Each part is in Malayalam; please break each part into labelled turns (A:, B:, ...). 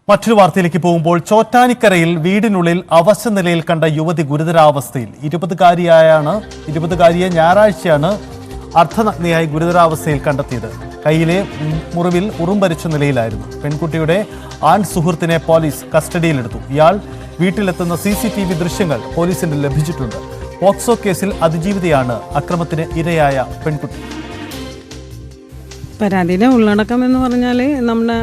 A: മറ്റൊരു വാർത്തയിലേക്ക് പോകുമ്പോൾ ചോറ്റാനിക്കരയിൽ വീടിനുള്ളിൽ അവശനിലയിൽ കണ്ട യുവതി ഗുരുതരാവസ്ഥയിൽ. 20-കാരിയെ ഞായറാഴ്ചയാണ് അർദ്ധനഗ്നയായി ഗുരുതരാവസ്ഥയിൽ കണ്ടെത്തിയത്. കയ്യിലെ മുറിവിൽ ഉറുമ്പരിച്ച നിലയിലായിരുന്നു. പെൺകുട്ടിയുടെ ആൺ സുഹൃത്തിനെ പോലീസ് കസ്റ്റഡിയിലെടുത്തു. ഇയാൾ വീട്ടിലെത്തുന്ന CCTV ദൃശ്യങ്ങൾ പോലീസിന് ലഭിച്ചിട്ടുണ്ട്. പോക്സോ കേസിൽ അതിജീവിതയാണ് അക്രമത്തിന് ഇരയായ പെൺകുട്ടി.
B: പരാതിയുടെ ഉള്ളടക്കം എന്ന് പറഞ്ഞാൽ നമ്മുടെ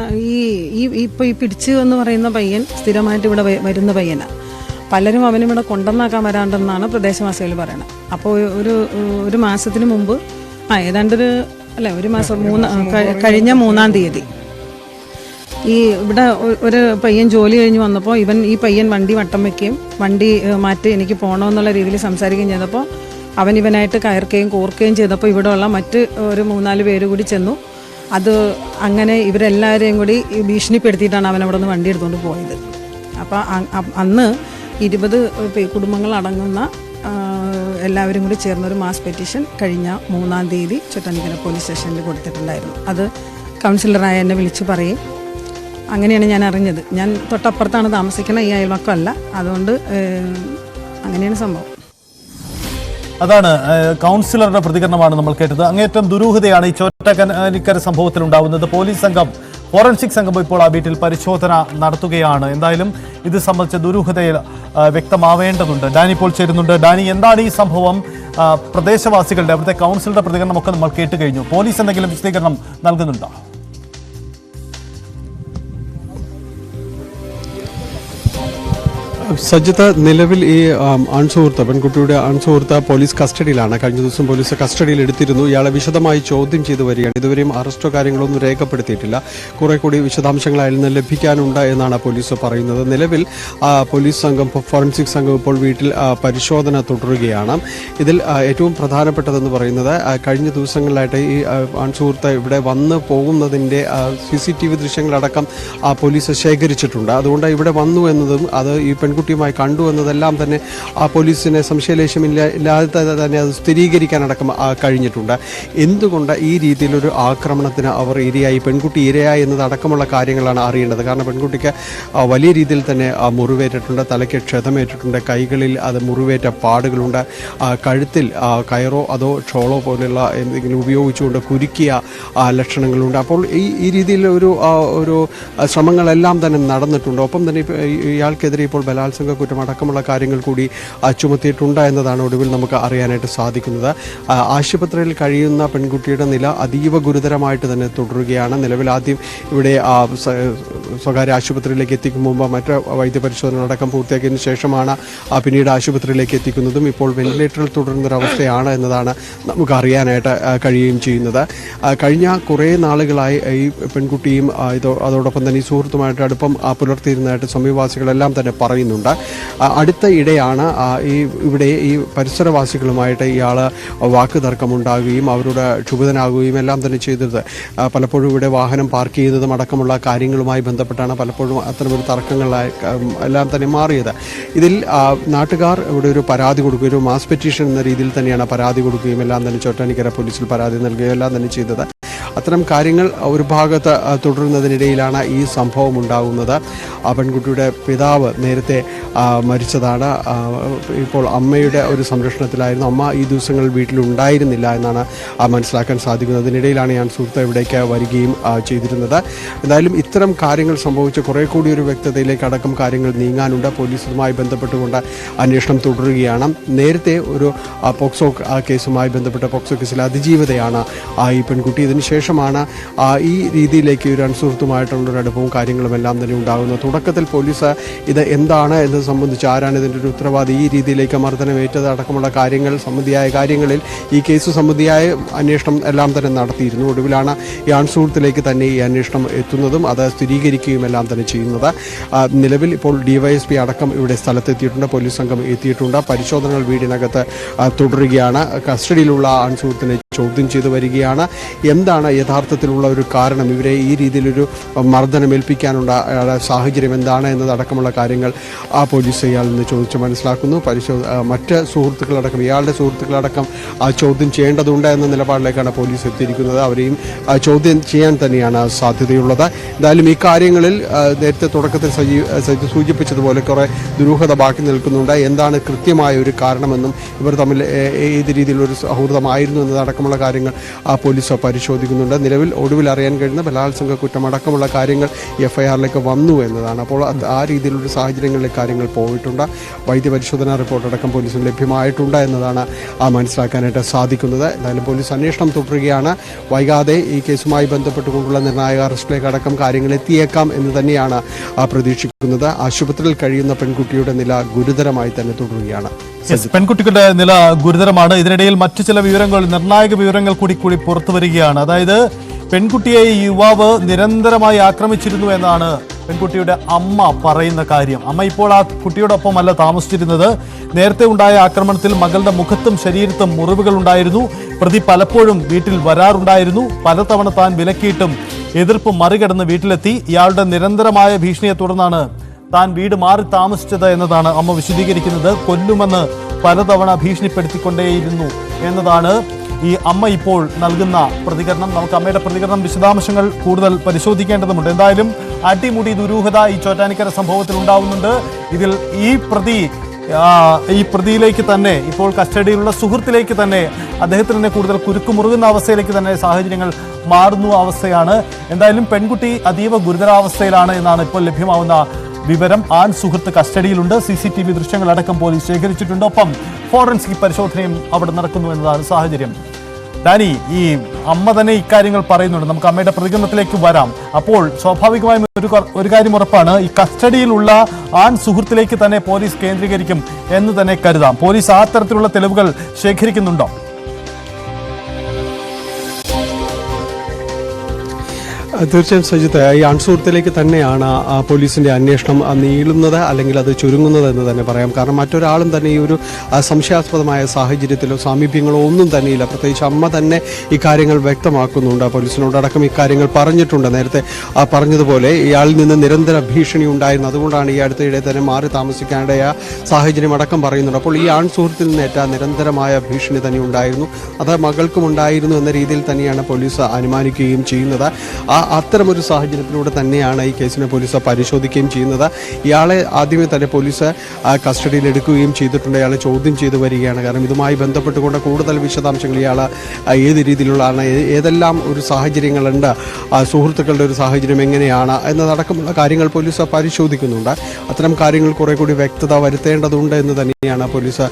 B: ഈ പിടിച്ചു എന്ന് പറയുന്ന പയ്യൻ സ്ഥിരമായിട്ട് ഇവിടെ വരുന്ന പയ്യനാണ്. പലരും അവനും ഇവിടെ കൊണ്ടുവന്നാക്കാൻ വരാണ്ടെന്നാണ് പ്രദേശവാസികൾ പറയുന്നത്. അപ്പോൾ ഒരു മാസത്തിന് മുമ്പ് ഏതാണ്ട് ഒരു മാസം കഴിഞ്ഞ 3-ാം തീയതി ഇവിടെ ഒരു പയ്യൻ ജോലി കഴിഞ്ഞ് വന്നപ്പോൾ ഈ പയ്യൻ വണ്ടി വട്ടം വയ്ക്കുകയും വണ്ടി മാറ്റി എനിക്ക് പോകണമെന്നുള്ള രീതിയിൽ സംസാരിക്കുകയും ചെയ്തപ്പോൾ ഇവനായിട്ട് കയർക്കുകയും കോർക്കുകയും ചെയ്തപ്പോൾ ഇവിടെയുള്ള മറ്റ് ഒരു 3-4 പേര് കൂടി ചെന്നു. അത് അങ്ങനെ ഇവരെല്ലാവരെയും കൂടി ഭീഷണിപ്പെടുത്തിയിട്ടാണ് അവൻ അവിടെ നിന്ന് വണ്ടി എടുത്തുകൊണ്ട് പോയത്. അപ്പോൾ അന്ന് 20 കുടുംബങ്ങൾ അടങ്ങുന്ന എല്ലാവരും കൂടി ചേർന്നൊരു മാസ് പെറ്റീഷൻ കഴിഞ്ഞ 3-ാം തീയതി ചോറ്റാനിക്കര പോലീസ് സ്റ്റേഷനിൽ കൊടുത്തിട്ടുണ്ടായിരുന്നു. അത് കൗൺസിലറായ എന്നെ വിളിച്ച് പറയും. അങ്ങനെയാണ് ഞാൻ അറിഞ്ഞത്. ഞാൻ തൊട്ടപ്പുറത്താണ് താമസിക്കുന്നത്, ഈ അയൽവക്കമല്ല. അതുകൊണ്ട് അങ്ങനെയാണ് സംഭവം.
A: അതാണ് കൗൺസിലറുടെ പ്രതികരണമാണ് നമ്മൾ കേട്ടത്. അങ്ങേറ്റം ദുരൂഹതയാണ് ഈ ചോറ്റാനിക്കര സംഭവത്തിൽ ഉണ്ടാവുന്നത്. പോലീസ് സംഘം, ഫോറൻസിക് സംഘം ഇപ്പോൾ ആ വീട്ടിൽ പരിശോധന നടത്തുകയാണ്. എന്തായാലും ഇത് സംബന്ധിച്ച ദുരൂഹതയിൽ വ്യക്തമാവേണ്ടതുണ്ട്. ഡാനി ഇപ്പോൾ ചേരുന്നുണ്ട്. ഡാനി, എന്താണ് ഈ സംഭവം? പ്രദേശവാസികളുടെ, അവിടുത്തെ കൗൺസിലറുടെ പ്രതികരണമൊക്കെ നമ്മൾ കേട്ട് കഴിഞ്ഞു. പോലീസ് എന്തെങ്കിലും വിശദീകരണം നൽകുന്നുണ്ടോ?
C: സജ്ജത, നിലവിൽ ഈ പെൺകുട്ടിയുടെ ആൺസുഹൃത്ത് പോലീസ് കസ്റ്റഡിയിലാണ്. കഴിഞ്ഞ ദിവസം പോലീസ് കസ്റ്റഡിയിൽ എടുത്തിരുന്നു. ഇയാളെ വിശദമായി ചോദ്യം ചെയ്തു വരികയാണ്. ഇതുവരെയും അറസ്റ്റോ കാര്യങ്ങളൊന്നും രേഖപ്പെടുത്തിയിട്ടില്ല. കുറെ കൂടി വിശദാംശങ്ങൾ അതിൽ നിന്ന് ലഭിക്കാനുണ്ട് എന്നാണ് പോലീസ് പറയുന്നത്. നിലവിൽ പോലീസ് സംഘം, ഫോറൻസിക് സംഘം ഇപ്പോൾ വീട്ടിൽ പരിശോധന തുടരുകയാണ്. ഇതിൽ ഏറ്റവും പ്രധാനപ്പെട്ടതെന്ന് പറയുന്നത് കഴിഞ്ഞ ദിവസങ്ങളിലായിട്ട് ഈ ആൺസുഹൃത്ത് ഇവിടെ വന്ന് പോകുന്നതിൻ്റെ CCTV ദൃശ്യങ്ങളടക്കം പോലീസ് ശേഖരിച്ചിട്ടുണ്ട്. അതുകൊണ്ട് ഇവിടെ വന്നു എന്നതും അത് ഈ പെൺകുട്ടിയുമായി കണ്ടു എന്നതെല്ലാം തന്നെ പോലീസിനെ സംശയലേശമില്ലാതെ തന്നെ അത് സ്ഥിരീകരിക്കാനടക്കം കഴിഞ്ഞിട്ടുണ്ട്. എന്തുകൊണ്ട് ഈ രീതിയിലൊരു ആക്രമണത്തിന് അവർ ഇരയായി, പെൺകുട്ടി ഇരയായി എന്നതടക്കമുള്ള കാര്യങ്ങളാണ് അറിയേണ്ടത്. കാരണം പെൺകുട്ടിക്ക് വലിയ രീതിയിൽ തന്നെ മുറിവേറ്റിട്ടുണ്ട്, തലയ്ക്ക് ക്ഷതമേറ്റിട്ടുണ്ട്, കൈകളിൽ അത് മുറിവേറ്റ പാടുകളുണ്ട്, കഴുത്തിൽ കയറോ അതോ ഷോളോ പോലെയുള്ള എന്തെങ്കിലും ഉപയോഗിച്ചുകൊണ്ട് കുരുക്കിയ ലക്ഷണങ്ങളുണ്ട്. അപ്പോൾ ഈ രീതിയിൽ ഒരു ശ്രമങ്ങളെല്ലാം തന്നെ നടന്നിട്ടുണ്ട്. ഒപ്പം തന്നെ ഇയാൾക്കെതിരെ ഇപ്പോൾ ബലാത്സംഗ കുറ്റം അടക്കമുള്ള കാര്യങ്ങൾ കൂടി ചുമത്തിയിട്ടുണ്ട് എന്നതാണ് ഒടുവിൽ നമുക്ക് അറിയാനായിട്ട് സാധിക്കുന്നത്. ആശുപത്രിയിൽ കഴിയുന്ന പെൺകുട്ടിയുടെ നില അതീവ ഗുരുതരമായിട്ട് തന്നെ തുടരുകയാണ്. നിലവിൽ ആദ്യം ഇവിടെ സ്വകാര്യ ആശുപത്രിയിലേക്ക് എത്തിക്കും മുമ്പ് മറ്റ് വൈദ്യപരിശോധന അടക്കം പൂർത്തിയാക്കിയതിനു ശേഷമാണ് പിന്നീട് ആശുപത്രിയിലേക്ക് എത്തിക്കുന്നതും. ഇപ്പോൾ വെന്റിലേറ്ററിൽ തുടരുന്നൊരവസ്ഥയാണ് എന്നതാണ് നമുക്ക് അറിയാനായിട്ട് കഴിയുകയും ചെയ്യുന്നത്. കഴിഞ്ഞ കുറേ നാളുകളായി ഈ പെൺകുട്ടിയും അതോടൊപ്പം തന്നെ ഈ സുഹൃത്തുമായിട്ട് അടുപ്പം പുലർത്തിയിരുന്നതായിട്ട് സമീപവാസികളെല്ലാം തന്നെ പറയുന്നുണ്ട്. അടുത്ത ഇടെയാണ് ഇവിടെ ഈ പരിസരവാസികളുമായിട്ട് ഇയാൾ വാക്ക് തർക്കമുണ്ടാകുകയും അവരുടെ ക്ഷുഭിതനാകുകയും എല്ലാം തന്നെ ചെയ്തത്. പലപ്പോഴും ഇവിടെ വാഹനം പാർക്ക് ചെയ്യുന്നതും അടക്കമുള്ള കാര്യങ്ങളുമായി ബന്ധപ്പെട്ടാണ് പലപ്പോഴും അത്തരമൊരു തർക്കങ്ങളായി എല്ലാം തന്നെ മാറിയത്. ഇതിൽ നാട്ടുകാർ ഇവിടെ ഒരു പരാതി കൊടുക്കുകയും, ഒരു മാസ് പെറ്റീഷൻ എന്ന രീതിയിൽ തന്നെയാണ് പരാതി കൊടുക്കുകയും എല്ലാം തന്നെ ചോറ്റാനിക്കര പോലീസിൽ പരാതി നൽകുകയും എല്ലാം തന്നെ ചെയ്തത്. അത്തരം കാര്യങ്ങൾ ഒരു ഭാഗത്ത് തുടരുന്നതിനിടയിലാണ് ഈ സംഭവം ഉണ്ടാകുന്നത്. ആ പെൺകുട്ടിയുടെ പിതാവ് നേരത്തെ മരിച്ചതാണ്. ഇപ്പോൾ അമ്മയുടെ ഒരു സംരക്ഷണത്തിലായിരുന്നു. അമ്മ ഈ ദിവസങ്ങളിൽ വീട്ടിലുണ്ടായിരുന്നില്ല എന്നാണ് മനസ്സിലാക്കാൻ സാധിക്കുന്നത്. അതിനിടയിലാണ് ഞാൻ സുഹൃത്ത് ഇവിടേക്ക് വരികയും ചെയ്തിരുന്നത്. എന്തായാലും ഇത്തരം കാര്യങ്ങൾ സംഭവിച്ച് കുറേ കൂടി ഒരു വ്യക്തതയിലേക്ക് അടക്കം കാര്യങ്ങൾ നീങ്ങാനുണ്ട്. പോലീസുമായി ബന്ധപ്പെട്ടുകൊണ്ട് അന്വേഷണം തുടരുകയാണ്. നേരത്തെ ഒരു പോക്സോ കേസുമായി ബന്ധപ്പെട്ട പോക്സോ കേസിൽ അതിജീവിതയാണ് ഈ പെൺകുട്ടി. ഇതിനുശേഷമാണ് ഈ രീതിയിലേക്ക് ഒരു അൺസുഹൃത്തുമായിട്ടുള്ളൊരു അടുപ്പവും കാര്യങ്ങളും എല്ലാം തന്നെ ഉണ്ടാകുന്നത്. തുടക്കത്തിൽ പോലീസ് ഇത് എന്താണ് എന്നത് സംബന്ധിച്ച്, ആരാണ് ഇതിൻ്റെ ഒരു ഉത്തരവാദി, ഈ രീതിയിലേക്ക് മർദ്ദനമേറ്റത് അടക്കമുള്ള കാര്യങ്ങൾ സംബന്ധിയായ കാര്യങ്ങളിൽ ഈ കേസ് സംബന്ധിയായ അന്വേഷണം എല്ലാം തന്നെ നടത്തിയിരുന്നു. ഒടുവിലാണ് ഈ ആൺസുഹൃത്തിലേക്ക് തന്നെ ഈ അന്വേഷണം എത്തുന്നതും അത് സ്ഥിരീകരിക്കുകയും എല്ലാം തന്നെ ചെയ്യുന്നത്. നിലവിൽ ഇപ്പോൾ DYSP അടക്കം ഇവിടെ സ്ഥലത്തെത്തിയിട്ടുണ്ട്, പോലീസ് സംഘം എത്തിയിട്ടുണ്ട്. പരിശോധനകൾ വീടിനകത്ത് തുടരുകയാണ്. കസ്റ്റഡിയിലുള്ള ആൺസുഹൃത്തിനെ ചോദ്യം ചെയ്തു വരികയാണ്. എന്താണ് യഥാർത്ഥത്തിലുള്ള ഒരു കാരണം, ഇവരെ ഈ രീതിയിലൊരു മർദ്ദനമേൽപ്പിക്കാനുള്ള സാഹചര്യം എന്താണ് എന്നതടക്കമുള്ള കാര്യങ്ങൾ പോലീസ് ഇയാളിൽ നിന്ന് ചോദിച്ച് മനസ്സിലാക്കുന്നു. മറ്റ് സുഹൃത്തുക്കളടക്കം, ഇയാളുടെ സുഹൃത്തുക്കളടക്കം ചോദ്യം ചെയ്യേണ്ടതുണ്ട് എന്ന നിലപാടിലേക്കാണ് പോലീസ് എത്തിയിരിക്കുന്നത്. അവരെയും ചോദ്യം ചെയ്യാൻ തന്നെയാണ് സാധ്യതയുള്ളത്. എന്തായാലും ഈ കാര്യങ്ങളിൽ നേരത്തെ തുടക്കത്തിൽ സൂചിപ്പിച്ചതുപോലെ കുറേ ദുരൂഹത ബാക്കി നിൽക്കുന്നുണ്ട്. എന്താണ് കൃത്യമായ ഒരു കാരണമെന്നും ഇവർ തമ്മിൽ ഏത് രീതിയിലൊരു സൗഹൃദമായിരുന്നു എന്നതടക്കമുള്ള കാര്യങ്ങൾ പോലീസ് പരിശോധിക്കുന്നുണ്ട്. നിലവിൽ ഒടുവിൽ അറിയാൻ കഴിയുന്ന ബലാത്സംഗ കുറ്റമടക്കമുള്ള കാര്യങ്ങൾ FIR-ലേക്ക് വന്നു എന്നതാണ്. അപ്പോൾ ആ രീതിയിലൊരു സാഹചര്യങ്ങളിലെ കാര്യങ്ങൾ പോയിട്ടുണ്ട്. വൈദ്യപരിശോധനാ റിപ്പോർട്ട് അടക്കം പോലീസിന് ലഭ്യമായിട്ടുണ്ട് എന്നതാണ് മനസ്സിലാക്കാനായിട്ട് സാധിക്കുന്നത്. എന്തായാലും പോലീസ് അന്വേഷണം തുടരുകയാണ്. വൈകാതെ ഈ കേസുമായി ബന്ധപ്പെട്ടുകൊണ്ടുള്ള നിർണായക അറസ്റ്റിലേക്ക് അടക്കം കാര്യങ്ങൾ എത്തിയേക്കാം എന്ന് തന്നെയാണ് പ്രതീക്ഷിക്കുന്നത്. ആശുപത്രിയിൽ കഴിയുന്ന പെൺകുട്ടിയുടെ നില ഗുരുതരമായി തന്നെ തുടരുകയാണ്.
A: പെൺകുട്ടികളുടെ നില ഗുരുതരമാണ്. ഇതിനിടയിൽ മറ്റു ചില വിവരങ്ങൾ, നിർണായക വിവരങ്ങൾ കൂടി പുറത്തു വരികയാണ്. അതായത് പെൺകുട്ടിയെ ഈ യുവാവ് നിരന്തരമായി ആക്രമിച്ചിരുന്നു എന്നാണ് പെൺകുട്ടിയുടെ അമ്മ പറയുന്ന കാര്യം. അമ്മ ഇപ്പോൾ ആ കുട്ടിയോടൊപ്പമല്ല താമസിച്ചിരുന്നത്. നേരത്തെ ഉണ്ടായ ആക്രമണത്തിൽ മകളുടെ മുഖത്തും ശരീരത്തും മുറിവുകൾ ഉണ്ടായിരുന്നു. പ്രതി പലപ്പോഴും വീട്ടിൽ വരാറുണ്ടായിരുന്നു. പലതവണ താൻ വിലക്കിയിട്ടും എതിർപ്പ് മറികടന്ന് വീട്ടിലെത്തി. ഇയാളുടെ നിരന്തരമായ ഭീഷണിയെ തുടർന്നാണ് താൻ വീട് മാറി താമസിച്ചത് എന്നതാണ് അമ്മ വിശദീകരിക്കുന്നത്. കൊല്ലുമെന്ന് പലതവണ ഭീഷണിപ്പെടുത്തിക്കൊണ്ടേയിരുന്നു എന്നതാണ് ഈ അമ്മ ഇപ്പോൾ നൽകുന്ന പ്രതികരണം. നമുക്ക് അമ്മയുടെ പ്രതികരണം, വിശദാംശങ്ങൾ കൂടുതൽ പരിശോധിക്കേണ്ടതുണ്ട്. എന്തായാലും അടിമുടി ദുരൂഹത ഈ ചോറ്റാനിക്കര സംഭവത്തിൽ ഉണ്ടാവുന്നുണ്ട്. ഇതിൽ ഈ പ്രതിയിലേക്ക് തന്നെ, ഇപ്പോൾ കസ്റ്റഡിയിലുള്ള സുഹൃത്തിലേക്ക് തന്നെ, അദ്ദേഹത്തിന് തന്നെ കൂടുതൽ കുരുക്കുമുറുകുന്ന അവസ്ഥയിലേക്ക് തന്നെ സാഹചര്യങ്ങൾ മാറുന്ന അവസ്ഥയാണ്. എന്തായാലും പെൺകുട്ടി അതീവ ഗുരുതരാവസ്ഥയിലാണ് എന്നാണ് ഇപ്പോൾ ലഭ്യമാവുന്ന വിവരം. ആൺ സുഹൃത്ത് കസ്റ്റഡിയിലുണ്ട്. CCTV ദൃശ്യങ്ങളടക്കം പോലീസ് ശേഖരിച്ചിട്ടുണ്ട്. ഒപ്പം ഫോറൻസിക് പരിശോധനയും അവിടെ നടക്കുന്നു എന്നതാണ് സാഹചര്യം. ഡാനി, ഈ അമ്മ തന്നെ ഇക്കാര്യങ്ങൾ പറയുന്നുണ്ട്. നമുക്ക് അമ്മയുടെ പ്രതികരണത്തിലേക്ക് വരാം. അപ്പോൾ സ്വാഭാവികമായും ഒരു കാര്യം ഉറപ്പാണ്, ഈ കസ്റ്റഡിയിലുള്ള ആൺ സുഹൃത്തിലേക്ക് തന്നെ പോലീസ് കേന്ദ്രീകരിക്കും എന്ന് തന്നെ കരുതാം. പോലീസ് ആ തരത്തിലുള്ള തെളിവുകൾ ശേഖരിക്കുന്നുണ്ടോ?
C: തീർച്ചയായും സജിത്ത്, ഈ ആൺസുഹൃത്തിലേക്ക് തന്നെയാണ് പോലീസിന്റെ അന്വേഷണം നീളുന്നത്, അല്ലെങ്കിൽ അത് ചുരുങ്ങുന്നത് എന്ന് തന്നെ പറയാം. കാരണം മറ്റൊരാളും തന്നെ ഈ ഒരു സംശയാസ്പദമായ സാഹചര്യത്തിലോ സാമീപ്യങ്ങളോ ഒന്നും തന്നെയില്ല. പ്രത്യേകിച്ച് അമ്മ തന്നെ ഈ കാര്യങ്ങൾ വ്യക്തമാക്കുന്നുണ്ട്. പോലീസിനോടടക്കം ഇക്കാര്യങ്ങൾ പറഞ്ഞിട്ടുണ്ട്. നേരത്തെ പറഞ്ഞതുപോലെ ഇയാളിൽ നിന്ന് നിരന്തര ഭീഷണി ഉണ്ടായിരുന്നു. അതുകൊണ്ടാണ് ഈ അടുത്തിടെ തന്നെ മാറി താമസിക്കാനിടയ സാഹചര്യം അടക്കം പറയുന്നുണ്ട്. അപ്പോൾ ഈ ആൺസുഹൃത്തിൽ നിന്നേറ്റ നിരന്തരമായ ഭീഷണി തന്നെ ഉണ്ടായിരുന്നു. അത് മകൾക്കും ഉണ്ടായിരുന്നു എന്ന രീതിയിൽ തന്നെയാണ് പോലീസ് അനുമാനിക്കുകയും ചെയ്യുന്നത്. അത്തരമൊരു സാഹചര്യത്തിലൂടെ തന്നെയാണ് ഈ കേസിനെ പോലീസ് പരിശോധിക്കുകയും ചെയ്യുന്നത്. ഇയാളെ ആദ്യമേ തന്നെ പോലീസ് കസ്റ്റഡിയിൽ എടുക്കുകയും ചെയ്തിട്ടുണ്ട്. ഇയാളെ ചോദ്യം ചെയ്തു വരികയാണ്. കാരണം ഇതുമായി ബന്ധപ്പെട്ടുകൊണ്ട് കൂടുതൽ വിശദാംശങ്ങൾ, ഇയാൾ ഏത് രീതിയിലുള്ളതാണ്, ഏതെല്ലാം ഒരു സാഹചര്യങ്ങളുണ്ട്, സുഹൃത്തുക്കളുടെ ഒരു സാഹചര്യം എങ്ങനെയാണ് എന്നതടക്കമുള്ള കാര്യങ്ങൾ പോലീസ് പരിശോധിക്കുന്നുണ്ട്. അത്തരം കാര്യങ്ങൾ കുറെ കൂടി വ്യക്തത വരുത്തേണ്ടതുണ്ട് എന്ന് തന്നെയാണ് പോലീസ്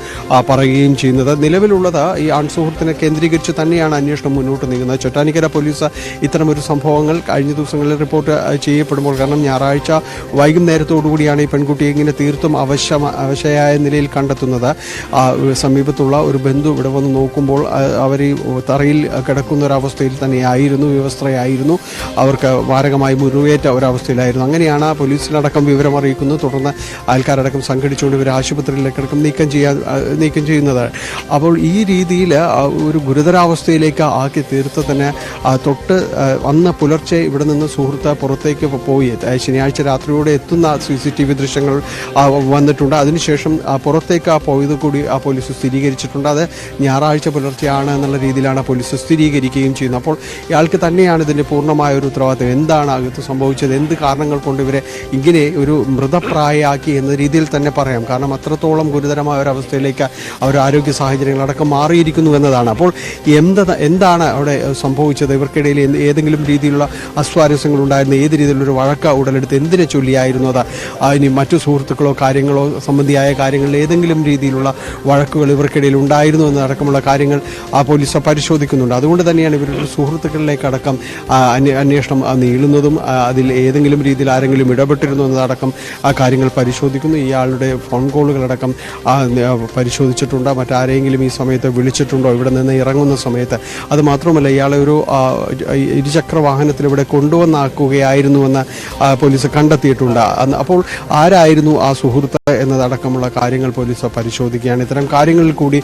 C: പറയുകയും ചെയ്യുന്നത്. നിലവിലുള്ളത് ഈ ആൺസുഹൃത്തിനെ കേന്ദ്രീകരിച്ച് തന്നെയാണ് അന്വേഷണം മുന്നോട്ട് നീങ്ങുന്നത്. ചോറ്റാനിക്കര പോലീസ് ഇത്തരമൊരു സംഭവങ്ങൾ കഴിഞ്ഞ ദിവസങ്ങളിൽ റിപ്പോർട്ട് ചെയ്യപ്പെടുമ്പോൾ, കാരണം ഞായറാഴ്ച വൈകുന്നേരത്തോടുകൂടിയാണ് ഈ പെൺകുട്ടിയെ ഇങ്ങനെ തീർത്തും അവശയായ നിലയിൽ കണ്ടെത്തുന്നത്. സമീപത്തുള്ള ഒരു ബന്ധു ഇവിടെ വന്ന് നോക്കുമ്പോൾ അവർ ഈ തറയിൽ കിടക്കുന്ന ഒരവസ്ഥയിൽ തന്നെയായിരുന്നു, വിവസ്ത്രയായിരുന്നു. അവർക്ക് മാരകമായി മുറിവേറ്റ ഒരവസ്ഥയിലായിരുന്നു. അങ്ങനെയാണ് പോലീസിലടക്കം വിവരം അറിയിക്കുന്നത്. തുടർന്ന് അയൽക്കാരടക്കം സംഘടിച്ചുകൊണ്ട് ഇവർ ആശുപത്രിയിലേക്കടക്കം നീക്കം ചെയ്യുന്നത്. അപ്പോൾ ഈ രീതിയിൽ ഒരു ഗുരുതരാവസ്ഥയിലേക്ക് ആക്കി തീർത്ത് തന്നെ തൊട്ട് അന്ന് പുലർച്ചെ ഇവിടെ നിന്ന് സുഹൃത്ത് പുറത്തേക്ക് പോയി ശനിയാഴ്ച രാത്രിയോടെ എത്തുന്ന CCTV ദൃശ്യങ്ങൾ വന്നിട്ടുണ്ട്. അതിനുശേഷം പുറത്തേക്ക് പോയത് കൂടി പോലീസ് സ്ഥിരീകരിച്ചിട്ടുണ്ട്. അത് ഞായറാഴ്ച പുലർച്ചെയാണ് എന്നുള്ള രീതിയിലാണ് പോലീസ് സ്ഥിരീകരിക്കുകയും ചെയ്യുന്നത്. അപ്പോൾ ഇയാൾക്ക് തന്നെയാണ് ഇതിൻ്റെ പൂർണ്ണമായ ഒരു ഉത്തരവാദിത്വം. എന്താണ് അകത്ത് സംഭവിച്ചത്, എന്ത് കാരണങ്ങൾ കൊണ്ട് ഇവരെ ഇങ്ങനെ ഒരു മൃതപ്രായയാക്കി എന്ന രീതിയിൽ തന്നെ പറയാം. കാരണം അത്രത്തോളം ഗുരുതരമായ ഒരവസ്ഥയിലേക്ക് അവർ ആരോഗ്യ സാഹചര്യങ്ങളടക്കം മാറിയിരിക്കുന്നു എന്നതാണ്. അപ്പോൾ എന്താണ് അവിടെ സംഭവിച്ചത്, ഇവർക്കിടയിൽ ഏതെങ്കിലും രീതിയിലുള്ള അസ്വാരസ്യങ്ങളുണ്ടായിരുന്നു, ഏത് രീതിയിലുള്ളൊരു വഴക്ക ഉടലെടുത്ത് എന്തിനെ ചൊല്ലിയായിരുന്നു അത്, ഇനി മറ്റു സുഹൃത്തുക്കളോ കാര്യങ്ങളോ സംബന്ധിയായ കാര്യങ്ങളിൽ ഏതെങ്കിലും രീതിയിലുള്ള വഴക്കുകൾ ഇവർക്കിടയിൽ ഉണ്ടായിരുന്നു എന്നടക്കമുള്ള കാര്യങ്ങൾ പോലീസ് പരിശോധിക്കുന്നുണ്ട്. അതുകൊണ്ട് തന്നെയാണ് ഇവരുടെ സുഹൃത്തുക്കളിലേക്കടക്കം അന്വേഷണം നീളുന്നതും അതിൽ ഏതെങ്കിലും രീതിയിൽ ആരെങ്കിലും ഇടപെട്ടിരുന്നു എന്നതടക്കം കാര്യങ്ങൾ പരിശോധിക്കുന്നു. ഇയാളുടെ ഫോൺ കോളുകളടക്കം പരിശോധിച്ചിട്ടുണ്ട്. മറ്റാരെങ്കിലും ഈ സമയത്ത് വിളിച്ചിട്ടുണ്ടോ ഇവിടെ നിന്ന് ഇറങ്ങുന്ന സമയത്ത്. അത് മാത്രമല്ല ഇയാളെ ഒരു ഇരുചക്ര വാഹനത്തിൽ ഇവിടെ കൊണ്ടുവന്നാക്കുകയായിരുന്നുവെന്ന് പോലീസ് കണ്ടെത്തിയിട്ടുണ്ട്. അപ്പോൾ ആരായിരുന്നു ആ സുഹൃത്ത് എന്നതടക്കമുള്ള കാര്യങ്ങൾ പോലീസ് പരിശോധിക്കുകയാണ്. ഇത്തരം കാര്യങ്ങളിൽ കൂടി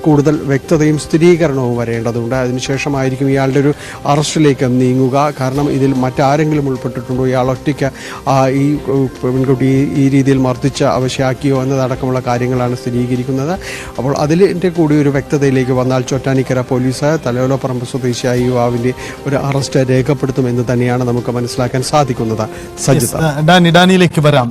C: കൂടുതൽ വ്യക്തതയും സ്ഥിരീകരണവും വരേണ്ടതുണ്ട്. അതിനുശേഷമായിരിക്കും ഇയാളുടെ ഒരു അറസ്റ്റിലേക്ക് നീങ്ങുക. കാരണം ഇതിൽ മറ്റാരെങ്കിലും ഉൾപ്പെട്ടിട്ടുണ്ടോ, ഇയാൾ ഒറ്റയ്ക്ക് ഈ പെൺകുട്ടി ഈ രീതിയിൽ മർദ്ദിച്ച് അവശയാക്കിയോ എന്നതടക്കമുള്ള കാര്യങ്ങളാണ് സ്ഥിരീകരിക്കുന്നത്. അപ്പോൾ അതിൻ്റെ കൂടി ഒരു വ്യക്തതയിലേക്ക് വന്നാൽ ചോറ്റാനിക്കര പോലീസ് തലയോലപ്പറമ്പ് സ്വദേശിയായ യുവാവിൻ്റെ ഒരു അറസ്റ്റ് രേഖപ്പെടുത്തുമെന്ന് തന്നെയാണ് നമുക്ക് മനസ്സിലാക്കാൻ സാധിക്കുന്നത്. സജിത,
A: ഡാനിയിലേക്ക് വരാം.